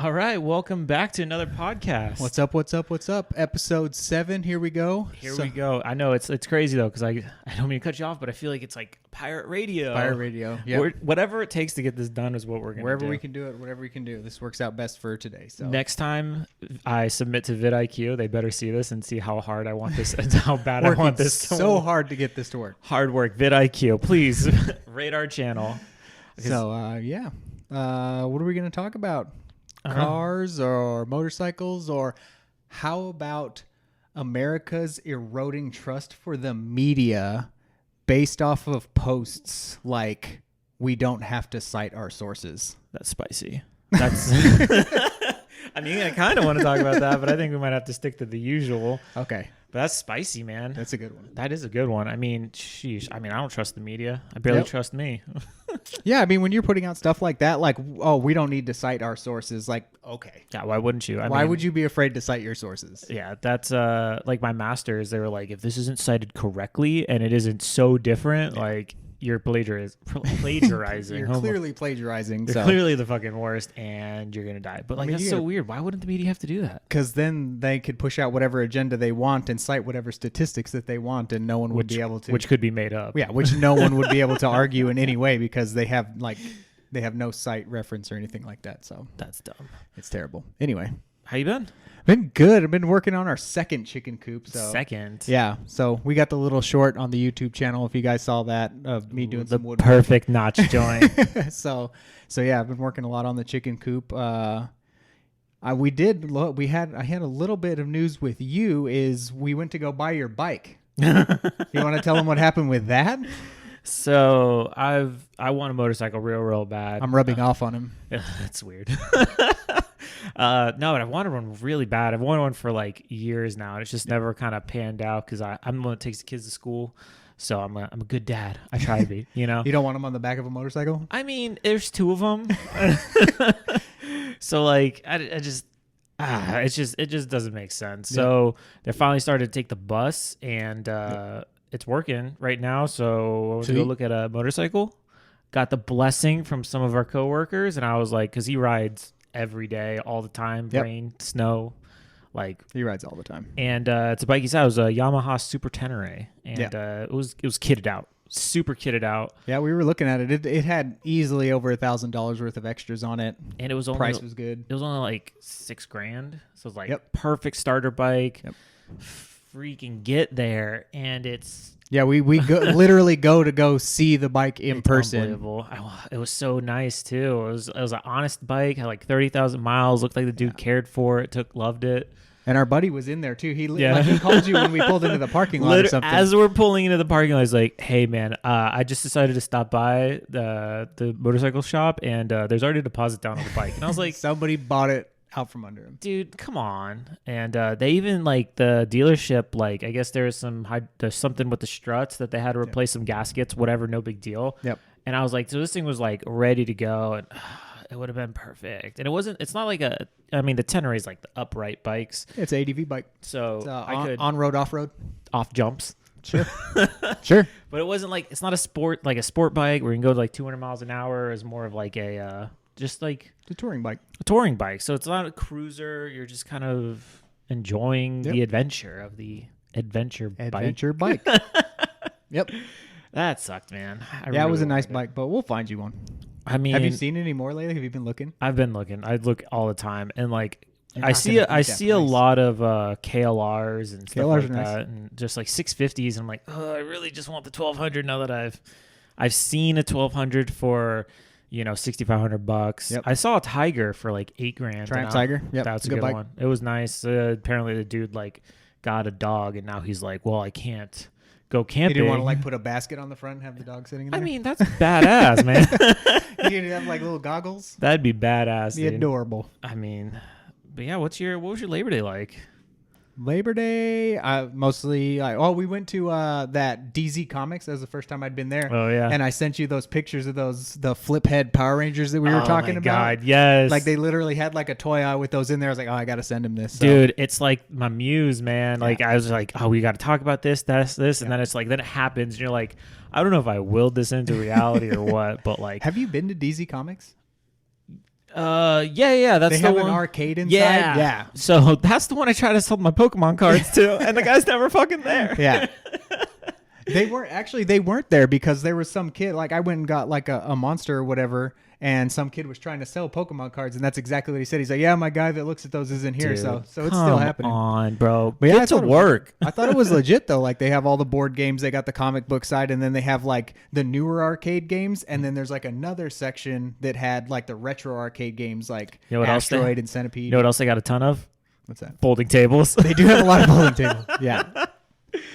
All right, welcome back to another podcast. What's up? What's up? What's up? Episode 7. Here we go. Here we go. I know it's crazy though because I don't mean to cut you off, but I feel like it's like pirate radio. Pirate radio. Yeah. Whatever it takes to get this done is what we're gonna Wherever do. we can do it, whatever we can do. This works out best for today. So next time I submit to vidIQ, they better see this and see how hard I want this and how bad I want this. So hard to get this to work. Hard work. vidIQ, please rate our channel. So yeah. What are we gonna talk about? Cars or motorcycles, or how about America's eroding trust for the media based off of posts like we don't have to cite our sources? That's spicy. That's I mean, I kind of want to talk about that, but I think we might have to stick to the usual. Okay. But that's spicy, man. That's a good one. That is a good one. I mean, sheesh. I mean, I don't trust the media. I barely trust me. Yeah, I mean, when you're putting out stuff like that, like, oh, we don't need to cite our sources. Like, okay. Yeah, why wouldn't you? Why would you be afraid to cite your sources? Yeah, that's like my masters. They were like, if this isn't cited correctly and it isn't so different, like you're plagiarizing. You're clearly plagiarizing. You're clearly the fucking worst, and you're gonna die. But like, that's so weird. Why wouldn't the media have to do that? Because then they could push out whatever agenda they want and cite whatever statistics that they want, and no one would be able to. Which could be made up. Yeah, which no one would be able to argue in any way because they have no site reference or anything like that. So that's dumb. It's terrible. Anyway, how you been? Been good. I've been working on our second chicken coop. Second? Yeah. So we got the little short on the YouTube channel. If you guys saw that of me doing some wood. Perfect notch joint. So yeah, I've been working a lot on the chicken coop. I had a little bit of news with you. Is we went to go buy your bike. You want to tell them what happened with that? So I want a motorcycle real bad. I'm rubbing off on him. That's weird. No, but I wanted one really bad. I've wanted one for like years now, and it's just never kind of panned out because I'm the one that takes the kids to school. So I'm a good dad. I try to be, you know. You don't want them on the back of a motorcycle? I mean, there's two of them. So like, it just doesn't make sense. Yeah. So they finally started to take the bus, and it's working right now. So I went to go look at a motorcycle. Got the blessing from some of our coworkers, and I was like, because he rides every day, all the time, rain, snow, like he rides all the time. And it's a bike he said. It was a Yamaha Super Tenere, and it was kitted out, super kitted out. Yeah, we were looking at it. It had easily over $1,000 worth of extras on it, and it was only price was good. It was only like $6,000, so it's like perfect starter bike. Freaking get there, and it's. Yeah, we literally go see the bike in person. Unbelievable. It was so nice too. It was an honest bike. Had like 30,000 miles. Looked like the dude cared for it. Loved it. And our buddy was in there too. He called you when we pulled into the parking lot or something. As we're pulling into the parking lot, he's like, "Hey man, I just decided to stop by the motorcycle shop, and there's already a deposit down on the bike." And I was like, "Somebody bought it out from under him, dude, come on." And they even like the dealership, like I guess there's something with the struts that they had to replace some gaskets, whatever, no big deal. And I was like, so this thing was like ready to go, and it would have been perfect. And it's not like the Tenere is like the upright bikes. It's an ADV bike, so I could on-road, off-road, off jumps. Sure. Sure. But it wasn't like, it's not a sport bike where you can go to like 200 miles an hour. It's more of like just like a touring bike. So it's not a cruiser. You're just kind of enjoying the adventure of the adventure bike. Yep. That sucked, man. It was a nice bike, but we'll find you one. I mean, have you seen any more lately? Have you been looking? I've been looking. I look all the time, and like I see a lot of KLRs and stuff like that, and just like 650s. And I'm like, oh, I really just want the 1200 now that I've seen a 1200 for $6,500. Yep. I saw a Tiger for like $8,000. Triumph Tiger. Yep, that's a good one. It was nice. Apparently the dude like got a dog, and now he's like, well, I can't go camping. He didn't want to like put a basket on the front and have the dog sitting in there. I mean, that's badass, man. You could have like little goggles. That'd be badass. Be adorable. I mean, but yeah, what was your Labor Day like? Labor Day, mostly. We went to that DZ Comics. That was the first time I'd been there. Oh yeah, and I sent you those pictures of the flip head Power Rangers that we were talking about. Oh my God, yes! Like they literally had like a toy with those in there. I was like, oh, I got to send him this. Dude, it's like my muse, man. Like I was like, oh, we got to talk about this, and then it's like, then it happens, and you're like, I don't know if I willed this into reality or what, but like, have you been to DZ Comics? Yeah, that's They the have one. an arcade inside. Yeah. So that's the one I try to sell my Pokemon cards to, and the guy's never fucking there. Yeah. They weren't there because there was some kid, like I went and got like a monster or whatever, and some kid was trying to sell Pokemon cards, and that's exactly what he said. He's like, yeah, my guy that looks at those isn't here. Dude, So it's still happening. Come on, bro. But yeah, Get to work. I thought it was legit though. Like they have all the board games, they got the comic book side, and then they have like the newer arcade games, and then there's like another section that had like the retro arcade games, like You know what else Asteroid and Centipede. You know what else they got a ton of? What's that? Folding tables. They do have a lot of bowling tables. Yeah.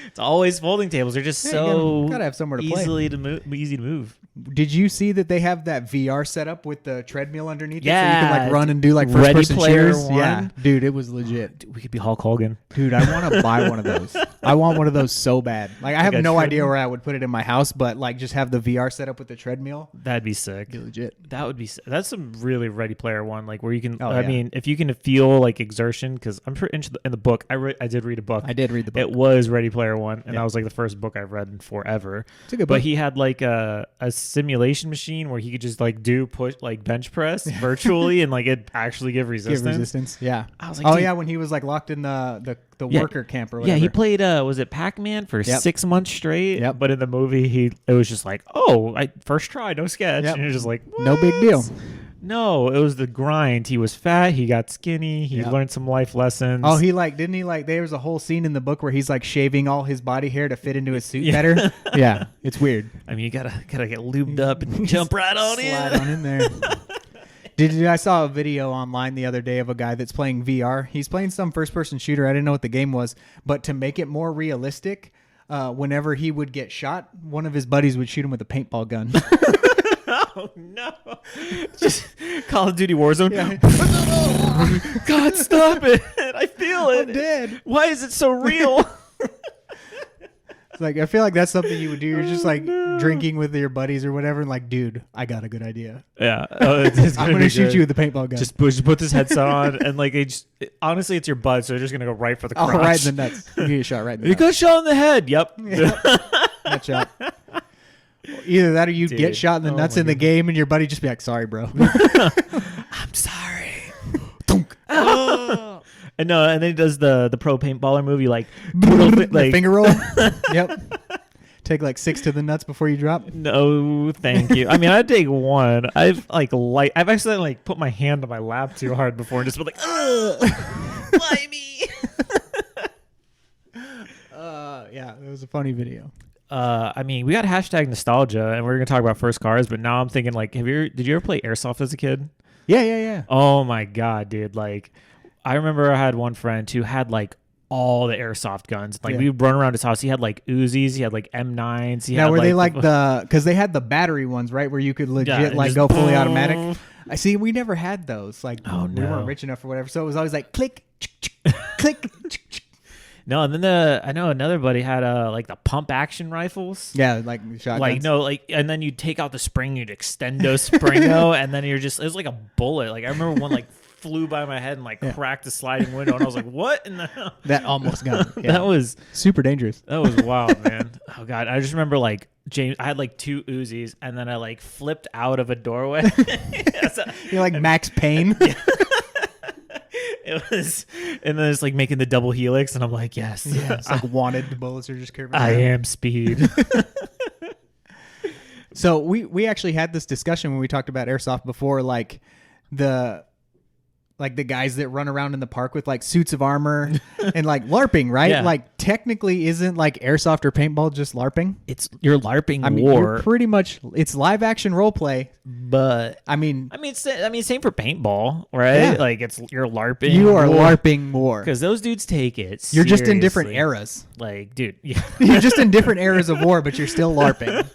It's always folding tables. They're just Yeah, so gotta have somewhere to play. easy to move. Did you see that they have that VR setup with the treadmill underneath Yeah. it so you can like run and do like Ready first person Player shooters? One. Yeah, dude, it was legit. Dude, we could be Hulk Hogan. Dude, I want to buy one of those. I want one of those so bad. Like I have a no idea treadmill? where I would put it in my house, but like just have the VR setup with the treadmill. That'd be sick. Be legit. That would be. That's some really Ready Player One, like where you can. Oh, I yeah. mean, if you can feel like exertion, because I'm pretty in the book. I did read a book. I did read the book. It was Ready Player One, and Yeah. that was like the first book I've read in forever. It's a good But book. he had like a simulation machine where he could just like do push like bench press virtually, and like it actually give resistance. Give resistance. Yeah. I was like, oh dude. yeah, when he was like locked in the Yeah. worker camp or Yeah, whatever. he played was it Pac-Man for Yep. 6 months straight? Yep. But in the movie it was just like, oh, first try, no sketch. Yep. And you're just like, No big "What?" deal. No, it was the grind. He was fat, he got skinny, he Yep. learned some life lessons. Oh, didn't he like there was a whole scene in the book where he's like shaving all his body hair to fit into his suit Yeah. better. Yeah, it's weird. I mean, you gotta get lubed up and jump right on Slide in. on in there. I saw a video online the other day of a guy that's playing VR. He's playing some first-person shooter. I didn't know what the game was, but to make it more realistic, whenever he would get shot, one of his buddies would shoot him with a paintball gun. Oh no! Just Call of Duty Warzone. Yeah. God, stop it! I feel it. I'm dead. Why is it so real? It's like I feel like that's something you would do. You're just like drinking with your buddies or whatever, and like, dude, I got a good idea. Yeah, it's I'm gonna shoot you with the paintball gun. Just put this headset on and like honestly, it's your butt, so they're just gonna go right for the crotch. right in the nuts. You get shot right in the You nuts. got shot in the head. Yep. That shot. Either that or you Dude. get shot in the Oh nuts my in the game, and your buddy just be like, "Sorry, bro." I'm sorry. Oh. And no, and then he does the pro paintballer movie like The finger roll. Yep. Take like 6 to the nuts before you drop. No, thank you. I mean, I'd take one. I've actually like put my hand on my lap too hard before and just been like, ugh, why me? Yeah, it was a funny video. I mean, we got hashtag nostalgia, and we're gonna talk about first cars. But now I'm thinking, like, did you ever play airsoft as a kid? Yeah. Oh my god, dude! Like, I remember I had one friend who had like all the airsoft guns. Like, Yeah. we would run around his house. He had like Uzis, he had like M9s. He Now, had, were they like because they had the battery ones, right, where you could legit like just go fully automatic? I see. We never had those. Like, Oh, we no. weren't rich enough or whatever. So it was always like click, click. No, and then I know another buddy had like the pump action rifles. Yeah, like shotguns. Like no, like and then you take out the spring, you'd extendo springo, and then you're just it was like a bullet. Like I remember one like flew by my head and like cracked the sliding window, and I was like, "What in the hell?" That almost got me. Yeah. That was super dangerous. wild, man. Oh god, I just remember like James. I had like 2 Uzis, and then I like flipped out of a doorway. You're like Max Payne. It was, and then it's like making the double helix, and I'm like, yes, Yeah, it's like wanted. The bullets are just curving. I around. am speed. So we actually had this discussion when we talked about airsoft before, like the guys that run around in the park with like suits of armor and like LARPing, right? Yeah. Like technically isn't like airsoft or paintball just LARPing? You're LARPing I mean, war, you're pretty much it's live action role play. but I mean, same for paintball, right? Yeah. Like you're LARPing. you are LARPing war. because those dudes take it. You're just in different seriously. eras. Like, dude, yeah. You're just in different eras of war, but you're still LARPing.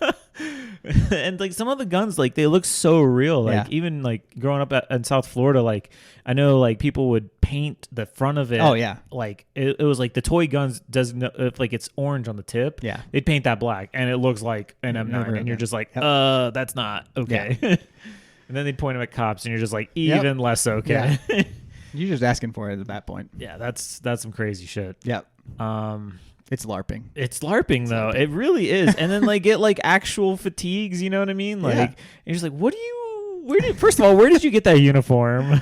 And like some of the guns, like they look so real. Like Yeah. even like growing up in South Florida, like I know like people would paint the front of it. Oh, yeah. Like it was like the toy guns doesn't if like it's orange on the tip. Yeah. they'd paint that black, and it looks like an M9, Never and you're again. just like, Yep. that's not okay. And then they'd point them at cops, and you're just like, even less okay. Yeah. You're just asking for it at that point. Yeah, that's some crazy shit. Yep. Um, It's LARPing. it's LARPing though. It really is. And then like get like actual fatigues, you know what I mean? Like Yeah. and you're just like, what are you First of all, where did you get that uniform?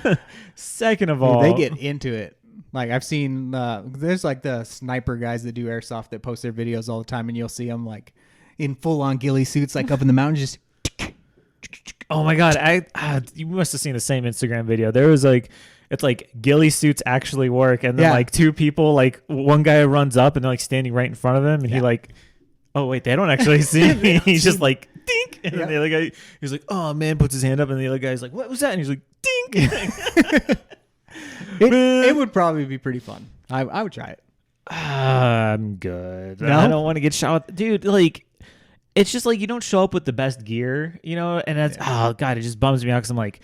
Second of all, they get into it. Like I've seen, there's like the sniper guys that do airsoft that post their videos all the time, and you'll see them like in full on ghillie suits, like up in the mountains, just. Oh my God! You must have seen the same Instagram video. There was like, it's like ghillie suits actually work, and then like two people, like one guy runs up and they're like standing right in front of him, and he like, oh wait, they don't actually see me. He's just like dink, and then the other guy, he's like, oh man, puts his hand up, and the other guy's like, what was that? And he's like dink. It would probably be pretty fun. I would try it. I'm good. No? I don't want to get shot with, dude. Like, it's just like you don't show up with the best gear, you know, and that's oh God, it just bums me out because I'm like,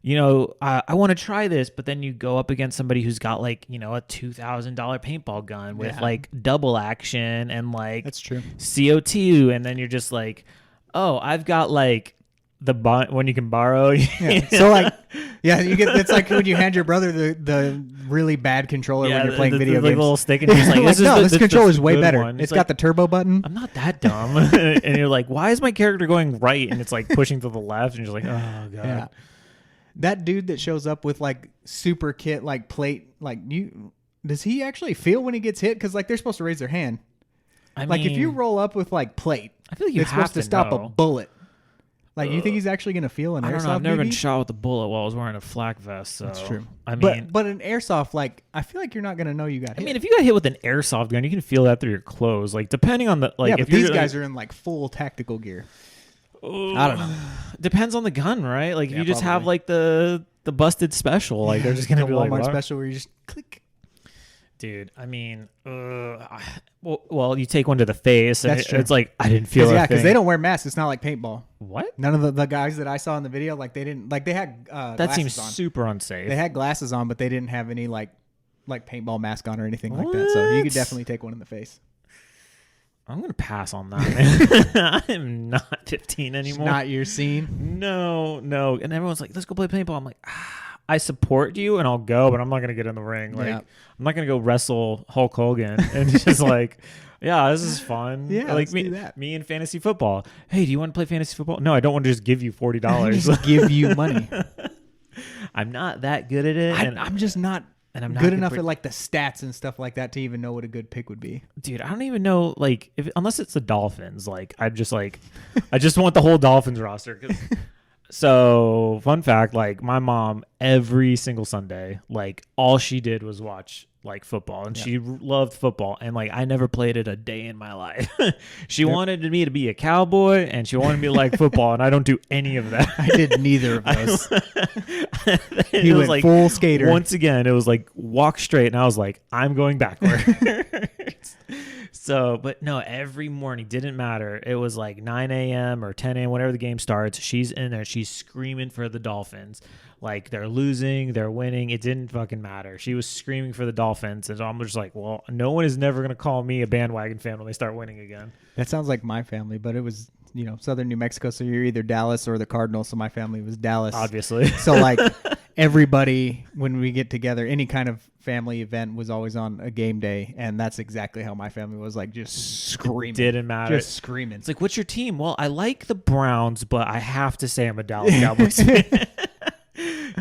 you know, I want to try this, but then you go up against somebody who's got like, you know, a $2,000 paintball gun with like double action and like that's true CO2, and then you're just like, oh, I've got like the one you can borrow. Yeah. So like, you get it's like when you hand your brother the really bad controller when you're playing video games, like little stick, and he's like, this controller's way better. It's like, got the turbo button. I'm not that dumb. And you're like, why is my character going right? And it's like pushing to the left, and you're like, oh God. Yeah. That dude that shows up with like super kit, like plate, like does he actually feel when he gets hit? Because like they're supposed to raise their hand. I mean, if you roll up with like plate, I feel like it's supposed to stop a bullet. Like, you think he's actually going to feel an airsoft? I don't know. I've never been shot with a bullet while I was wearing a flak vest. So. That's true. I mean, but an airsoft, like, I feel like you're not going to know you got hit. I mean, if you got hit with an airsoft gun, you can feel that through your clothes. Like, depending on the like. Yeah, but these guys are in like full tactical gear. I don't know. Depends on the gun, right? Like, if you just have like the busted special, like they're just going to be Walmart like special where you just click. Dude, I mean, well, you take one to the face, and it's like I didn't feel. Yeah, because they don't wear masks. It's not like paintball. What? None of the guys that I saw in the video, like they didn't, like they had. That seems super unsafe. They had glasses on, but they didn't have any like paintball mask on or anything like that. So you could definitely take one in the face. I'm gonna pass on that, man. I'm not 15 anymore. It's not your scene. No. And everyone's like, "Let's go play paintball." I'm like, I support you and I'll go, but I'm not going to get in the ring. Like, I'm not going to go wrestle Hulk Hogan and just like, yeah, this is fun. Yeah, like me and fantasy football. Hey, do you want to play fantasy football? No, I don't want to just give you $40. Just give you money. I'm not that good at it. I'm just not good enough at like the stats and stuff like that to even know what a good pick would be. Dude, I don't even know, like, unless it's the Dolphins. Like, I just want the whole Dolphins roster. So, fun fact, like, my mom, every single Sunday, like, all she did was watch, like, football. And she loved football. And, like, I never played it a day in my life. She wanted me to be a cowboy, and she wanted me to like football, and I don't do any of that. I did neither of those. He was like full skater. Once again, it was like, walk straight, and I was like, I'm going backward. So, but no, every morning, didn't matter. It was like 9 a.m. or 10 a.m., whenever the game starts. She's in there. She's screaming for the Dolphins. Like, they're losing, they're winning. It didn't fucking matter. She was screaming for the Dolphins. And so I'm just like, well, no one is never going to call me a bandwagon fan when they start winning again. That sounds like my family, but it was, Southern New Mexico. So you're either Dallas or the Cardinals. So my family was Dallas. Obviously. So, like, everybody, when we get together, any kind of family event was always on a game day. And that's exactly how my family was, like, just screaming. It didn't matter. Just screaming. It's like, what's your team? Well, I like the Browns, but I have to say I'm a Dallas Cowboys fan.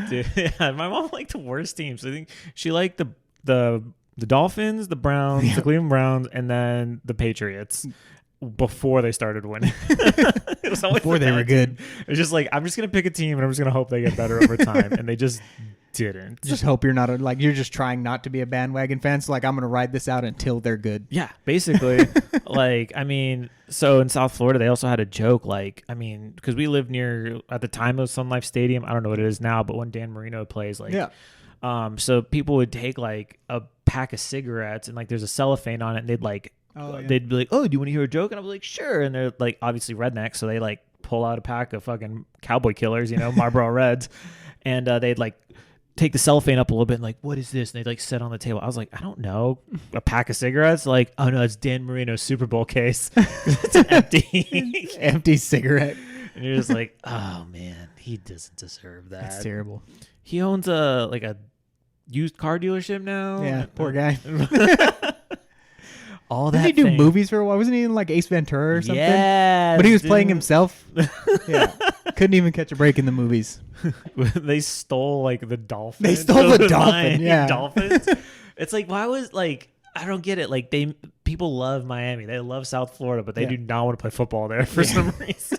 Dude, yeah, my mom liked the worst teams. I think she liked the Dolphins, the Browns, the Cleveland Browns, and then the Patriots before they started winning. It was always before they were good. It was just like, I'm just gonna pick a team and I'm just gonna hope they get better over time, and they just didn't. Just hope you're not you're just trying not to be a bandwagon fan. So like, I'm gonna ride this out until they're good. Yeah, basically. Like, I mean, so in South Florida, they also had a joke. Like, I mean, because we lived near, at the time, of Sun Life Stadium. I don't know what it is now, but when Dan Marino plays, like, so people would take like a pack of cigarettes and like there's a cellophane on it, and they'd like, they'd be like, "Oh, do you want to hear a joke?" And I'm like, "Sure." And they're like, obviously rednecks, so they like pull out a pack of fucking Cowboy Killers, Marlboro Reds, and they'd like take the cellophane up a little bit and like, "What is this?" And they'd like sit on the table. I was like, I don't know, a pack of cigarettes? Like, oh no, it's Dan Marino's Super Bowl case. It's an empty cigarette. And you're just like, oh man, he doesn't deserve that. That's terrible. He owns a used car dealership now. Yeah, poor guy. All that. Didn't he do movies for a while? Wasn't he in like Ace Ventura or something? Yeah, but he was playing himself. Yeah. Couldn't even catch a break in the movies. They stole like the dolphin. They stole the dolphin. Yeah, dolphins. It's like, why was like, I don't get it. Like people love Miami, they love South Florida, but they do not want to play football there for some reason.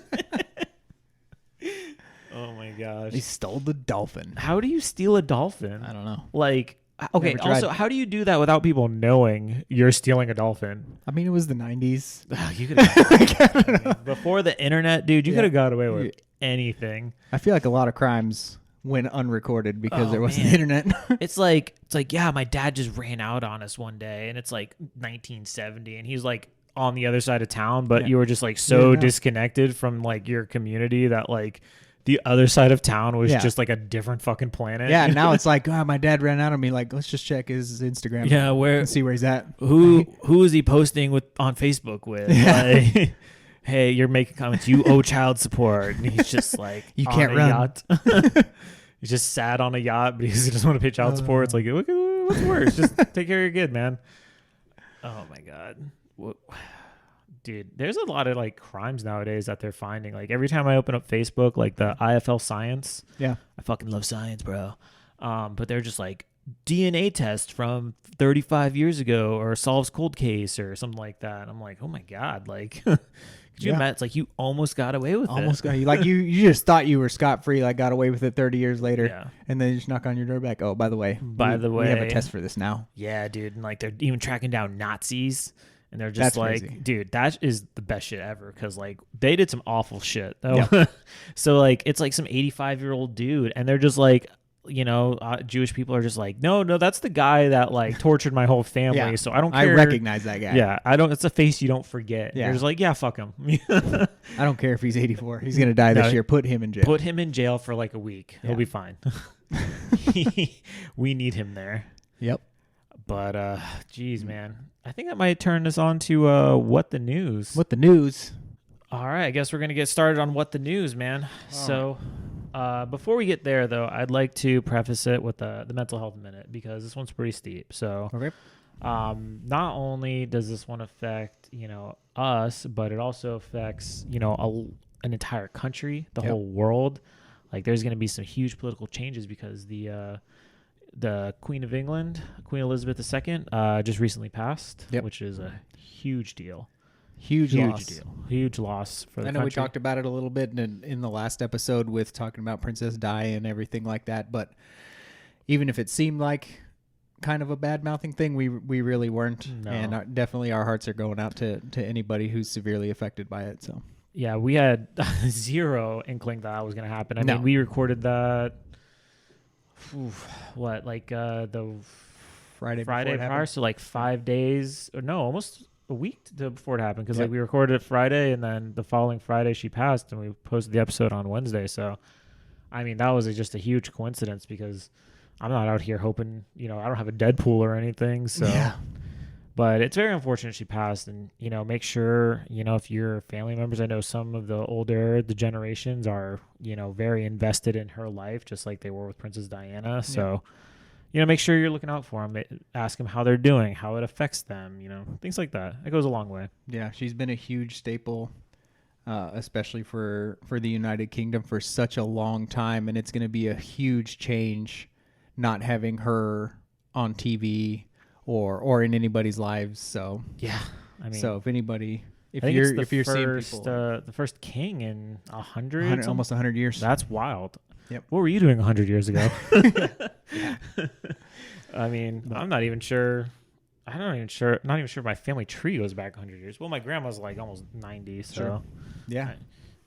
Oh my gosh! They stole the dolphin. How do you steal a dolphin? I don't know. Like, okay. Also, how do you do that without people knowing you're stealing a dolphin? I mean, it was the 90s. You could have before the internet, dude. You could have got away with anything. I feel like a lot of crimes went unrecorded because there wasn't the internet. It's like, yeah, my dad just ran out on us one day, and it's like 1970, and he's like on the other side of town, but you were just like so disconnected from like your community that like the other side of town was just like a different fucking planet. Yeah, now it's like, my dad ran out on me. Like, let's just check his Instagram. Yeah, and see where he's at. Who is he posting with on Facebook with? Yeah. Like, hey, you're making comments. You owe child support, and he's just like, you can't run. Yacht. He's just sad on a yacht, but he doesn't want to pay child support. It's like, what's worse? Just take care of your kid, man. Oh my god, dude, there's a lot of like crimes nowadays that they're finding. Like every time I open up Facebook, like the IFL Science. Yeah, I fucking love science, bro. But they're just like DNA test from 35 years ago, or solves cold case, or something like that. And I'm like, oh my god, like. Could you imagine? It's like you almost got away with it. Like you just thought you were scot free, like got away with it 30 years later, and then you just knock on your door back. Oh, by the way, we have a test for this now. Yeah, dude, and like they're even tracking down Nazis, and they're just crazy. Dude, that is the best shit ever because like they did some awful shit. Yep. So like it's like some 85-year-old dude, and they're just like. Jewish people are just like, no, that's the guy that like tortured my whole family. So I don't care. I recognize that guy. Yeah, I don't. It's a face you don't forget. Yeah. They're just like, yeah, fuck him. I don't care if he's 84. He's gonna die this year. Put him in jail. Put him in jail for like a week. He'll be fine. We need him there. Yep. But geez, man, I think I might turn this on to what the news. What the news? All right, I guess we're gonna get started on what the news, man. So. Before we get there, though, I'd like to preface it with the mental health minute because this one's pretty steep. So, not only does this one affect us, but it also affects an entire country, the whole world. Like, there's going to be some huge political changes because the Queen of England, Queen Elizabeth II, just recently passed, which is a huge deal. Huge loss for the country. I know we talked about it a little bit in the last episode with talking about Princess Di and everything like that, but even if it seemed like kind of a bad-mouthing thing, we really weren't. No. And definitely our hearts are going out to anybody who's severely affected by it. So yeah, we had zero inkling that was going to happen. I mean, we recorded that, the Friday prior, so like 5 days, or no, almost a week before it happened because like we recorded it Friday and then the following Friday she passed and we posted the episode on Wednesday. So I mean that was just a huge coincidence because I'm not out here hoping I don't have a Deadpool or anything. So but it's very unfortunate she passed, and make sure if your family members, I know some of the generations are very invested in her life just like they were with Princess Diana. So make sure you're looking out for them. Ask them how they're doing, how it affects them, things like that. It goes a long way. Yeah, she's been a huge staple, especially for the United Kingdom for such a long time, and it's going to be a huge change not having her on TV or in anybody's lives. So yeah, I mean, so if you're seeing people, the first king in 100 almost 100 years, that's wild. Yep. What were you doing 100 years ago? I mean, I'm not even sure. Not even sure my family tree goes back 100 years. Well, my grandma's like almost 90, so sure. Yeah.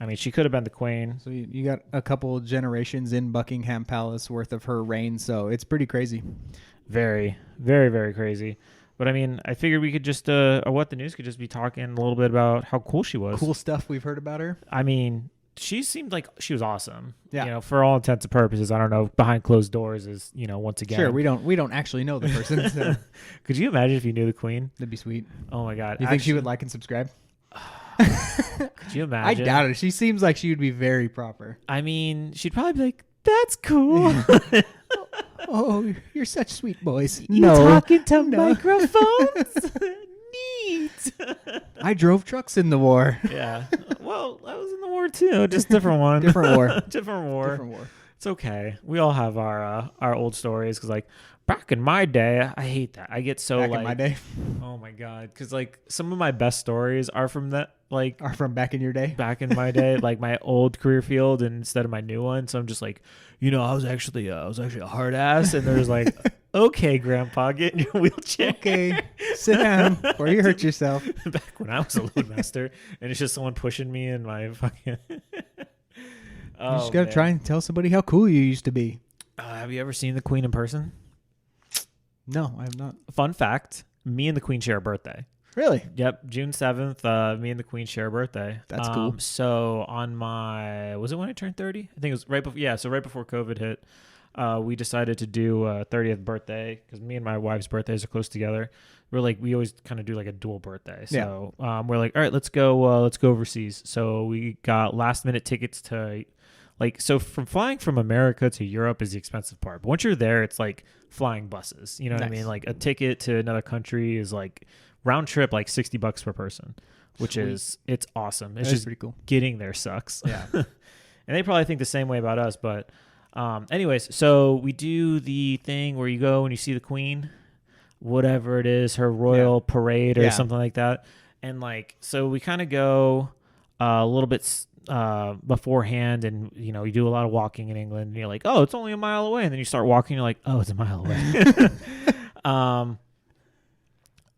I mean, she could have been the queen. So you got a couple generations in Buckingham Palace worth of her reign, so it's pretty crazy. Very, very, very crazy. But I mean, I figured we could just, what the news could just be talking a little bit about how cool she was. Cool stuff we've heard about her. I mean, she seemed like she was awesome. Yeah. For all intents and purposes. I don't know. Behind closed doors is, once again. Sure. We don't actually know the person. So. Could you imagine if you knew the queen? That'd be sweet. Oh my God. You think she would like and subscribe? Could you imagine? I doubt it. She seems like she would be very proper. I mean, she'd probably be like, that's cool. Oh, you're such sweet boys. You talking to microphones? Neat. I drove trucks in the war. Yeah. Well, I was in the war War II, just different one. Different war. Different war. Different war. It's okay. We all have our old stories because like back in my day, I hate that. I get so Back like in my day. oh my god, because like some of my best stories are from that like Are from back in your day. back in my day, like my old career field instead of my new one. So I'm just like, I was actually a hard ass, and there's like, okay, Grandpa, get in your wheelchair. Okay, sit down before you hurt yourself. Back when I was a loadmaster, and it's just someone pushing me in my fucking. You just gotta try and tell somebody how cool you used to be. Have you ever seen the Queen in person? No, I have not. Fun fact: me and the Queen share a birthday. Really? Yep, June 7th. Me and the Queen share a birthday. That's cool. So on was it when I turned 30? I think it was right before. Yeah, so right before COVID hit, we decided to do a 30th birthday because me and my wife's birthdays are close together. We always kind of do like a dual birthday. So we're like, all right, let's go overseas. So we got last minute tickets to. So from flying from America to Europe is the expensive part. But once you're there, it's like flying buses. You know what I mean? Like a ticket to another country is like round trip, like $60 per person, which it's awesome. It's just pretty cool. Getting there sucks. Yeah. And they probably think the same way about us. But anyways, so we do the thing where you go and you see the Queen, whatever it is, her royal parade or something like that. And so we kind of go a little bit beforehand, and you do a lot of walking in England, and you're like, oh, it's only a mile away, and then you start walking, you're like, oh, it's a mile away.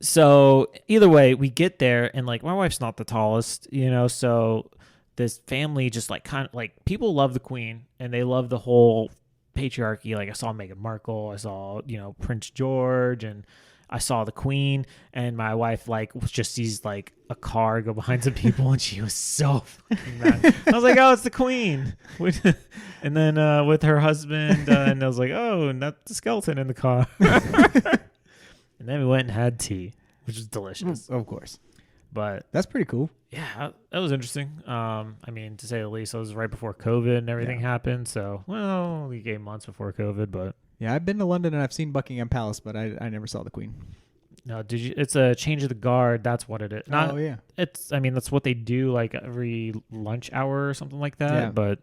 So either way, we get there, and my wife's not the tallest, so this family just kind of people love the Queen, and they love the whole patriarchy. I saw Meghan Markle, I saw Prince George, and I saw the Queen, and my wife just sees a car go behind some people, and she was so fucking mad. I was like, oh, it's the Queen. And then with her husband, and I was like, oh, not the skeleton in the car. And then we went and had tea, which was delicious. Of course. But that's pretty cool. Yeah, that was interesting. I mean, to say the least, it was right before COVID and everything happened. So, well, we gave months before COVID, but. Yeah, I've been to London and I've seen Buckingham Palace, but I never saw the Queen. No, did you? It's a change of the guard. That's what it is. Oh yeah. I mean, that's what they do every lunch hour or something like that. Yeah. But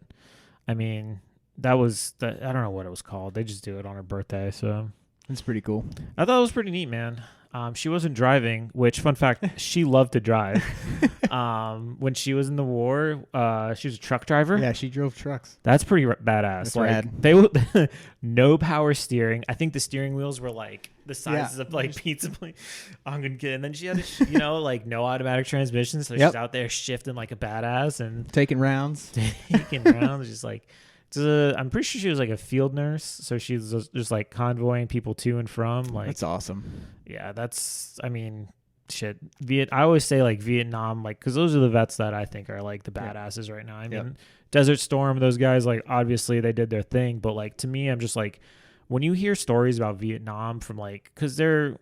I mean, I don't know what it was called. They just do it on her birthday. So it's pretty cool. I thought it was pretty neat, man. She wasn't driving, which, fun fact, she loved to drive. When she was in the war, she was a truck driver. Yeah, she drove trucks. That's pretty badass. That's rad. They no power steering. I think the steering wheels were the sizes of pizza plate. I'm gonna get. And then she had no automatic transmission, so she's out there shifting like a badass and taking rounds. Just I'm pretty sure she was a field nurse, so she was just convoying people to and from. That's awesome. Yeah, I mean, shit. I always say Vietnam, because those are the vets that I think are the badasses right now. I mean, Desert Storm, those guys, obviously they did their thing, but to me, I'm just when you hear stories about Vietnam from because they're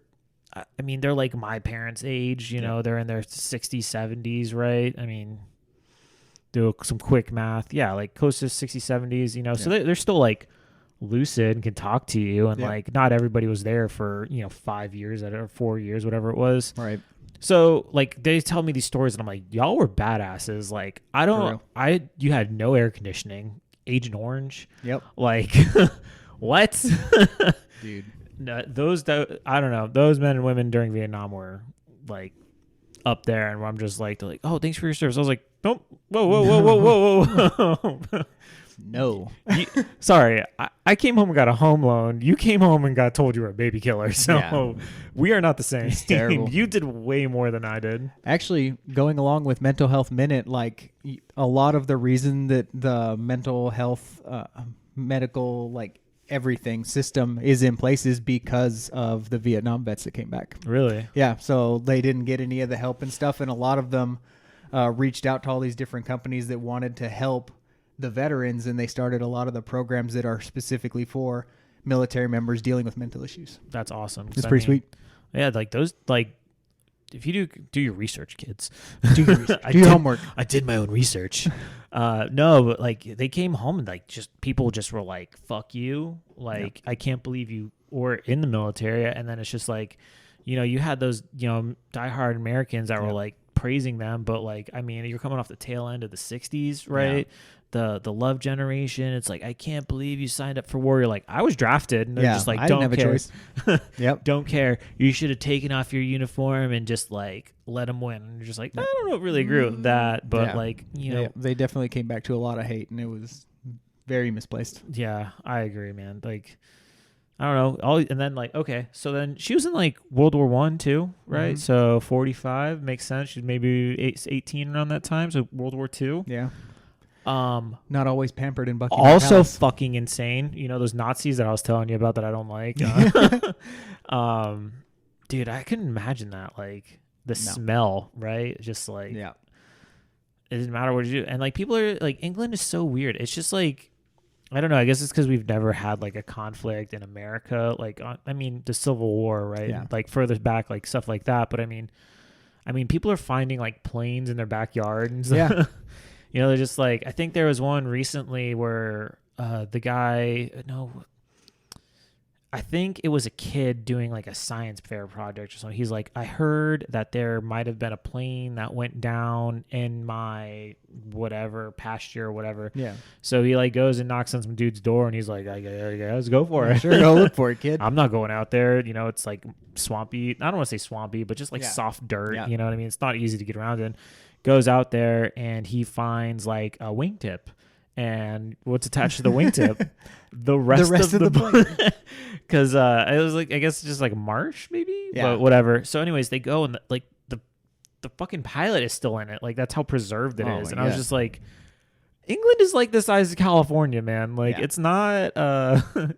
my parents' age, they're in their 60s, 70s, right? I mean, do some quick math. Yeah, close to 60s, 70s, so they're still lucid and can talk to you, and not everybody was there for 5 years or 4 years, whatever it was. Right. So they tell me these stories, and I'm like, y'all were badasses. You had no air conditioning, Agent Orange. Yep. What? Dude. No, I don't know. Those men and women during Vietnam were up there, and I'm just they're oh, thanks for your service. I was like, nope. Whoa. No. Sorry, I came home and got a home loan. You came home and got told you were a baby killer. So we are not the same. It's terrible. You did way more than I did. Actually, going along with Mental Health Minute, a lot of the reason that the mental health, medical, everything system is in place is because of the Vietnam vets that came back. Really? Yeah. So they didn't get any of the help and stuff. And a lot of them reached out to all these different companies that wanted to help the veterans, and they started a lot of the programs that are specifically for military members dealing with mental issues. That's awesome. It's pretty sweet. Yeah, those if you do your research, kids. Do your research. Do your homework. I did my own research. No, but they came home and just people just were like, "Fuck you!" I can't believe you were in the military, and then it's just you had those diehard Americans that were praising them, but like, I mean, you're coming off the tail end of the 60s, right? The love generation. It's like, I can't believe you signed up for war. You're like, I was drafted, and they're just like, I don't didn't have care. a choice. Yep. Don't care. You should have taken off your uniform and just like let them win. And you're just like, I don't really agree with that, but like, you know, they definitely came back to a lot of hate, and it was very misplaced. Yeah, I agree, man. Like, I don't know. And then like, okay, so then she was in like World War I too, right? So 45 makes sense. She's maybe 18 around that time. So World War II. Yeah. Not always pampered in Buckingham Also Palace. fucking insane. You know, those Nazis that I was telling you about that I don't like. Dude, I couldn't imagine that. Like the smell, right? Just like, yeah. It doesn't matter what you do. And like people are like, England is so weird. It's just like, I don't know. I guess it's because we've never had like a conflict in America. Like, I mean, the Civil War, right? Yeah. Like further back, like stuff like that. But I mean, people are finding like planes in their backyard and stuff. Yeah. You know, they're just like, I think there was one recently where the guy, I think it was a kid doing like a science fair project or something. He's like, I heard that there might have been a plane that went down in my whatever pasture or whatever. Yeah. So he like goes and knocks on some dude's door and he's like, let's go for it. Sure, go look for it, kid. I'm not going out there. You know, it's like swampy. I don't want to say swampy, but just like soft dirt. Yeah. You know what I mean? It's not easy to get around in. Goes out there and he finds like a wingtip, and what's attached to the wingtip? the rest of the plane. Because it was like, I guess just like marsh maybe, but whatever. So anyways, they go and like the fucking pilot is still in it. Like that's how preserved it is. And I was just like, England is like the size of California, man. Like it's not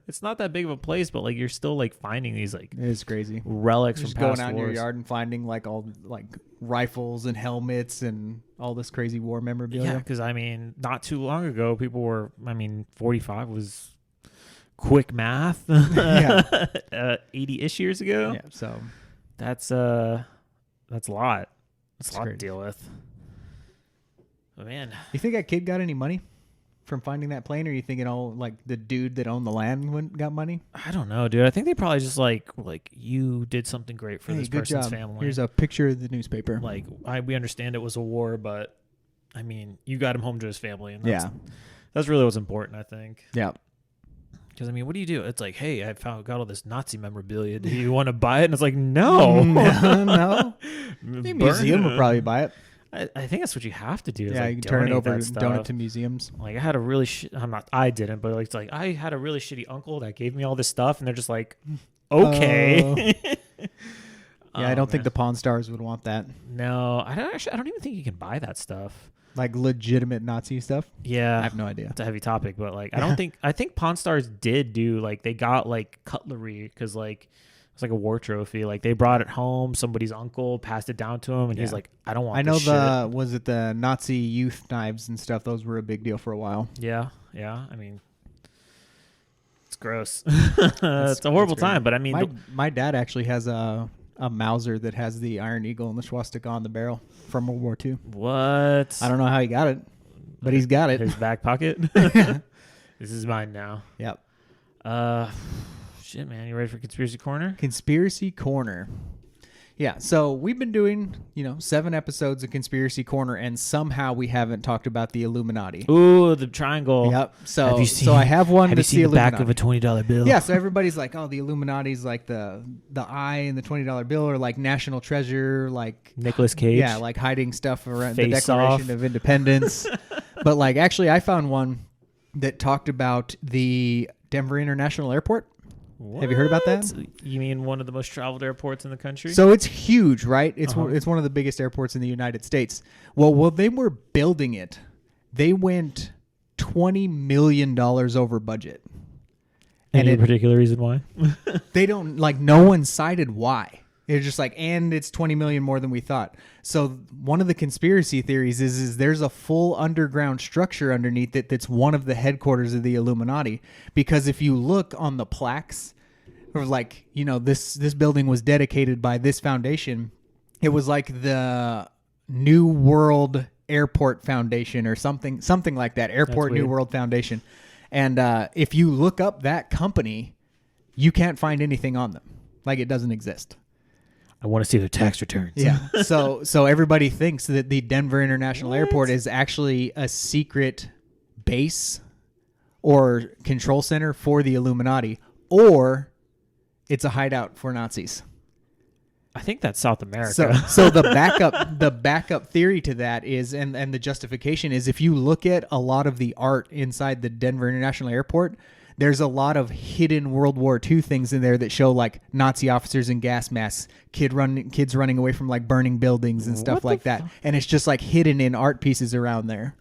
it's not that big of a place, but like you're still like finding these like it is crazy relics just from past going out wars. in your yard and finding like all like rifles and helmets and all this crazy war memorabilia. Yeah, because I mean, not too long ago, people were. I mean, 45 was quick math. 80-ish years ago. Yeah, so that's a lot. That's a lot crazy to deal with. Oh, man. You think that kid got any money from finding that plane, or you thinking all like the dude that owned the land got money? I don't know, dude. I think they probably just like you did something great for this person's family. Here's a picture of the newspaper. Like we understand it was a war, but I mean, you got him home to his family, and that's really what's important, I think. Yeah. Because I mean, what do you do? It's like, hey, got all this Nazi memorabilia. Do you want to buy it? And it's like, no. No. The museum will probably buy it. I think that's what you have to do. Yeah, like you can turn it over and stuff. donate to museums. Like I had a really I didn't, but like it's like I had a really shitty uncle that gave me all this stuff, and they're just like, okay. Yeah, I don't think the Pawn Stars would want that. No, I don't even think you can buy that stuff. Like legitimate Nazi stuff? Yeah. I have no idea. It's a heavy topic, but like I think Pawn Stars did do like they got like cutlery because like it's like a war trophy. Like they brought it home, somebody's uncle passed it down to him, and he's like, I don't want this shit. Was it the Nazi youth knives and stuff? Those were a big deal for a while. Yeah. I mean, it's gross. It's a horrible time, but I mean, my dad actually has a Mauser that has the Iron Eagle and the swastika on the barrel from World War II. What? I don't know how he got it, but he's got it. His back pocket. This is mine now. Yep. Shit, man. You ready for Conspiracy Corner? Conspiracy Corner. Yeah, so we've been doing, 7 episodes of Conspiracy Corner, and somehow we haven't talked about the Illuminati. Ooh, the triangle. Yep. So I have one. Have you seen the back of a $20 bill? Yeah. So everybody's like, "Oh, the Illuminati's like the eye in the $20 bill, or like national treasure, like Nicolas Cage. Yeah, like hiding stuff around the Face Declaration off. of Independence." But like, actually, I found one that talked about the Denver International Airport. What? Have you heard about that? You mean one of the most traveled airports in the country? So it's huge, right? It's one of the biggest airports in the United States. Well, while they were building it, they went $20 million over budget. Any particular reason why? They don't, like, no one cited why. It's just like, and it's 20 million more than we thought. So one of the conspiracy theories is there's a full underground structure underneath it that's one of the headquarters of the Illuminati. Because if you look on the plaques, or like, this building was dedicated by this foundation, it was like the New World Airport Foundation or something like that. Airport New World Foundation. And if you look up that company, you can't find anything on them. Like, it doesn't exist. I want to see their tax returns. Yeah. So everybody thinks that the Denver International Airport is actually a secret base or control center for the Illuminati, or it's a hideout for Nazis. I think that's South America. So the backup theory to that is, and the justification is, if you look at a lot of the art inside the Denver International Airport, there's a lot of hidden World War II things in there that show like Nazi officers in gas masks, kids running away from like burning buildings and stuff like that. And it's just like hidden in art pieces around there.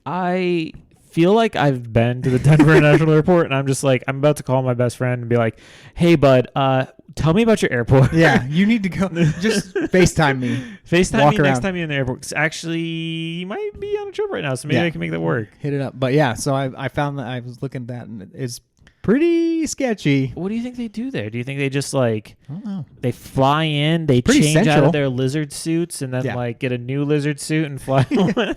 I feel like I've been to the Denver International Airport, and I'm just like, I'm about to call my best friend and be like, hey, bud, tell me about your airport. Yeah, you need to go. Just FaceTime me. FaceTime me next time you're in the airport. 'Cause actually, you might be on a trip right now, so maybe I can make that work. Hit it up. But yeah, so I found that I was looking at that, and it's pretty sketchy. What do you think they do there? Do you think they just like, I don't know. they fly in, they Pretty change out central. of their lizard suits, and then like get a new lizard suit and fly away?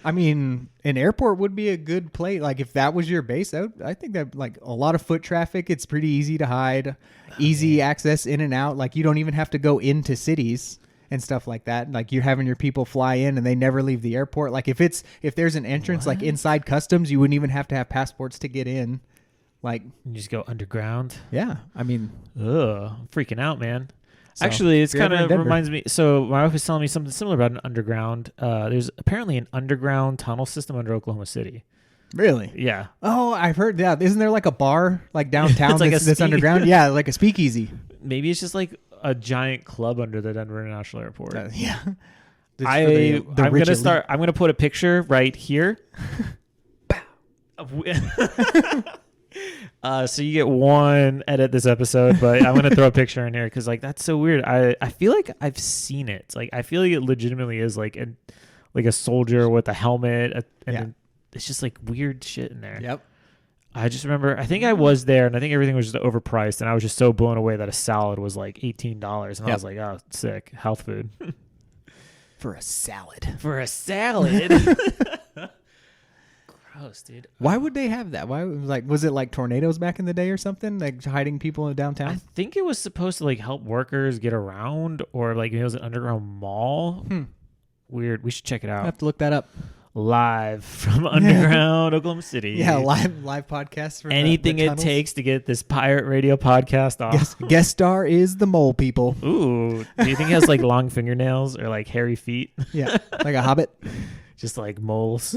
I mean, an airport would be a good place. Like if that was your base, I think that like a lot of foot traffic. It's pretty easy to hide, easy access in and out. Like you don't even have to go into cities and stuff like that. Like you're having your people fly in and they never leave the airport. Like if there's an entrance like inside customs, you wouldn't even have to have passports to get in. Like you just go underground. Yeah, I mean, I'm freaking out, man. So, actually, it's if you're kind ever of in Denver- reminds me. So my wife was telling me something similar about an underground. There's apparently an underground tunnel system under Oklahoma City. Really? Yeah. Oh, I've heard that. Isn't there like a bar like downtown It's like that's underground? Yeah, like a speakeasy. Maybe it's just like a giant club under the Denver International Airport. Yeah. I'm gonna put a picture right here. So you get one edit this episode, but I'm gonna throw a picture in here because like that's so weird. I feel like I've seen it. Like I feel like it legitimately is like a soldier with a helmet, and it's just like weird shit in there. Yep. I just remember, I think I was there, and I think everything was just overpriced, and I was just so blown away that a salad was like $18, and I was like, oh, sick, health food. For a salad. For a salad. Gross, dude. Why would they have that? Was it like tornadoes back in the day or something? Like hiding people in downtown? I think it was supposed to like help workers get around, or like it was an underground mall. Weird. We should check it out. I have to look that up. Live from underground Oklahoma City. Yeah, live podcast. For anything the it tunnels. takes to get this pirate radio podcast off. Guest star is the mole people. Ooh, do you think he has like long fingernails or like hairy feet? Yeah, like a hobbit. Just like moles.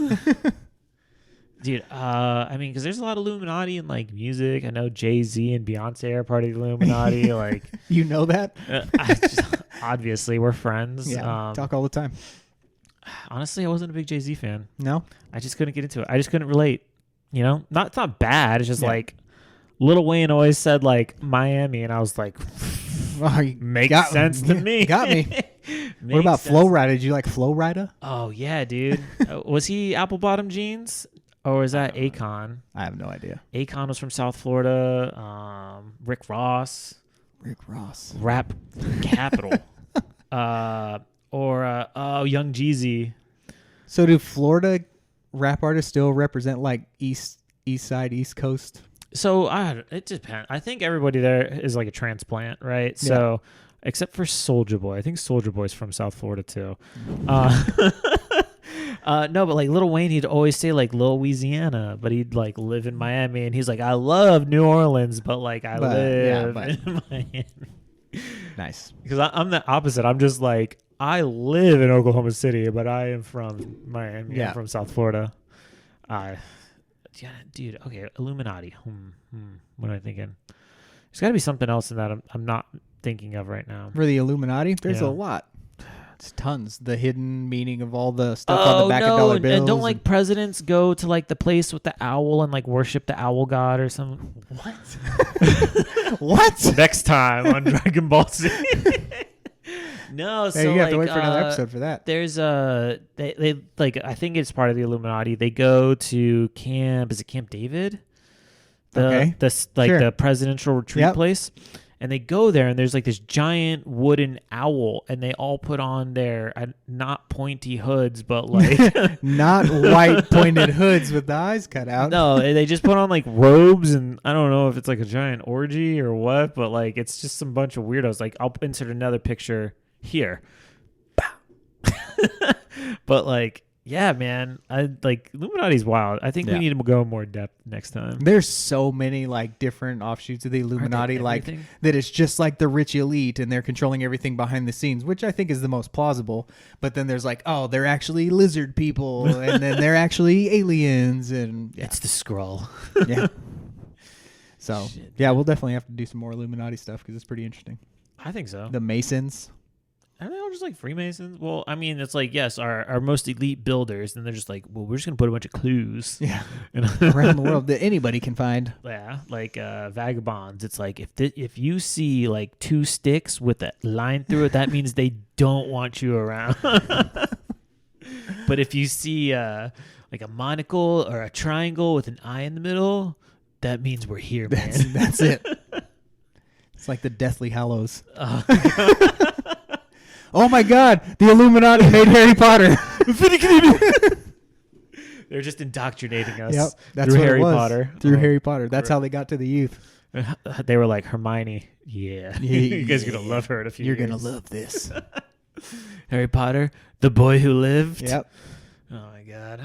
Dude, I mean, because there's a lot of Illuminati in like music. I know Jay-Z and Beyonce are part of the Illuminati. Like, you know that? Obviously, we're friends. Yeah, talk all the time. Honestly, I wasn't a big Jay-Z fan. No, I just couldn't get into it. I just couldn't relate. You know, it's not bad. It's just like Lil Wayne always said like Miami, and I was like, makes sense to me. Got me. What about Flo Rida? Did you like Flo Rida? Oh yeah, dude. Was he apple bottom jeans? Or was that Akon? I have no idea. Akon was from South Florida. Rick Ross. Rap capital. Young Jeezy. So do Florida rap artists still represent like East Side, East Coast? So it depends. I think everybody there is like a transplant, right? Yeah. So except for Soulja Boy. I think Soulja Boy's from South Florida too. No, but like Lil Wayne, he'd always say like Lil Louisiana, but he'd like live in Miami, and he's like, I love New Orleans, but like I live in Miami. Nice. Because I'm the opposite. I'm just like, I live in Oklahoma City, but I am from Miami. Yeah. I'm from South Florida. Dude. Okay, Illuminati. What am I thinking? There's got to be something else in that I'm not thinking of right now. For the Illuminati, there's a lot. It's tons. The hidden meaning of all the stuff on the back of dollar bills. And don't like presidents go to like the place with the owl and like worship the owl god or something? What? What? Next time on Dragon Ball Z. No, so you have to wait for another episode for that. There's they like, I think it's part of the Illuminati. They go to Camp David? The presidential retreat place. And they go there, and there's like this giant wooden owl, and they all put on their not pointy hoods, but like not white pointed hoods with the eyes cut out. No, they just put on like robes, and I don't know if it's like a giant orgy or what, but like it's just some bunch of weirdos. Like I'll insert another picture here. But like, yeah, man, I like Illuminati's wild. I think we need to go more depth next time. There's so many like different offshoots of the Illuminati, like that it's just like the rich elite and they're controlling everything behind the scenes, which I think is the most plausible. But then there's like, oh, they're actually lizard people, and then they're actually aliens, and it's the Skrull. Yeah. So we'll definitely have to do some more Illuminati stuff because it's pretty interesting. I think so. The Masons. Are they all just like Freemasons? Well, I mean, it's like, yes, our most elite builders, and they're just like, well, we're just going to put a bunch of clues around the world that anybody can find. Yeah, like vagabonds. It's like, if you see like 2 sticks with a line through it, that means they don't want you around. But if you see like a monocle or a triangle with an eye in the middle, that means we're here, man. That's it. It's like the Deathly Hallows. Oh my God! The Illuminati made Harry Potter. They're just indoctrinating us that's through what Harry it was. Potter. Through Harry Potter. That's how they got to the youth. They were like, Hermione, you guys are gonna love her in a few years. You're gonna love this. Harry Potter, the boy who lived. Yep. Oh my God.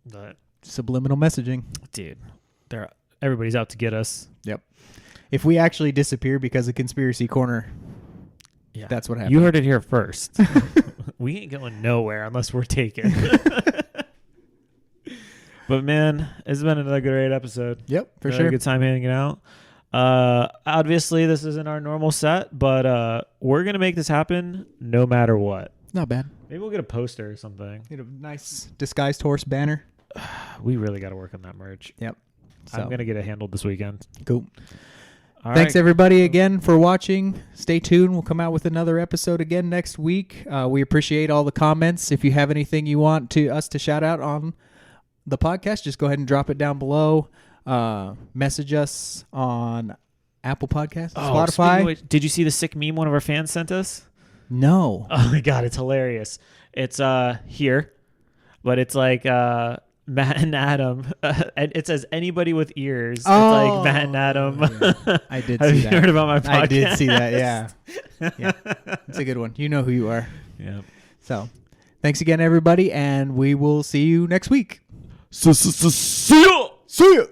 But subliminal messaging, dude. Everybody's out to get us. Yep. If we actually disappear because of Conspiracy Corner. Yeah, that's what happened. You heard it here first. We ain't going nowhere unless we're taken. But man, it's been another great episode. Yep, for sure. A good time hanging out. Obviously, this isn't our normal set, but we're gonna make this happen no matter what. Not bad. Maybe we'll get a poster or something. Get a nice disguised horse banner. We really got to work on that merch. Yep. I'm gonna get it handled this weekend. Cool. Thanks everybody again for watching. Stay tuned. We'll come out with another episode again next week. We appreciate all the comments. If you have anything you want us to shout out on the podcast, just go ahead and drop it down below. Message us on Apple Podcasts, Spotify. Did you see the sick meme one of our fans sent us? No. Oh my God, it's hilarious. It's here, but it's like Matt and Adam. And it says anybody with ears. It's like Matt and Adam. Yeah. I did see that. Have you heard about my podcast? I did see that, yeah. It's a good one. You know who you are. Yeah. So, thanks again, everybody, and we will see you next week. See ya! See ya!